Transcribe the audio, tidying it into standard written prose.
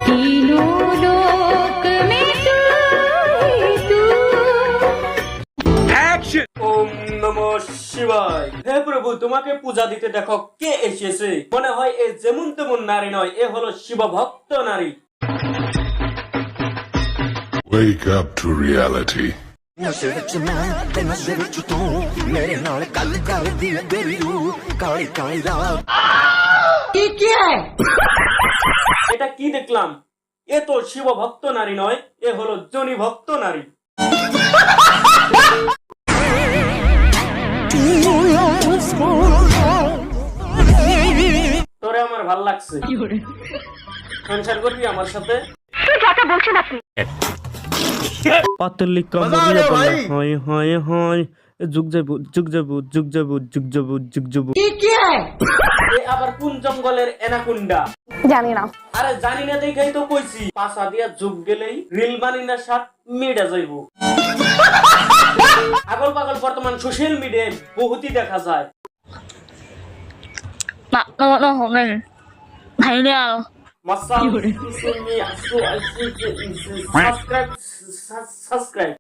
तीनों लोक में तू ही तू। ওম নমঃ শিবায়। হে প্রভু, তোমাকে পূজা দিতে দেখো কে এসেছে। মনে হয় এ যেমন তেমন নারী নয়, এ হলো শিব ভক্ত নারী। Wake up to reality. ਨਸ਼ੇ ਵਿੱਚ ਮੈਂ ਤੇ ਨਸ਼ੇ ਵਿੱਚ ਤੂੰ ਮੇਰੇ ਨਾਲ ਗੱਲ ਕਰਦੀ ਏ ਬੇਬੀ ਰੂ ਕਾਲੀ ਕਾਲੀ ਰਾਤ এটা কি দেখলাম? এ তো শিব ভক্ত নারী নয়, এ হলো জনি ভক্ত নারী। তোরে আমার ভাল লাগছে, সংসার করবি আমার সাথে? পাতলি কামড়িয়া বলা হয় হয় হয় যুগ যাবু যুগ যাবু যুগ যাবু যুগ যাবু যুগ যাবু। এ আবার কোন জঙ্গলের এনাকুন্ডা? জানি না। আরে জানি না দেখাই তো কইছি, পাশা দিয়া যুগ গেলেই রিল বানি না সাত মিডা যাইব। আগল পাগল বর্তমান সোশ্যাল মিডিয়ায় বহুতই দেখা যায়। না না না হবে ভাই না মাসাল সাবস্ক্রাইব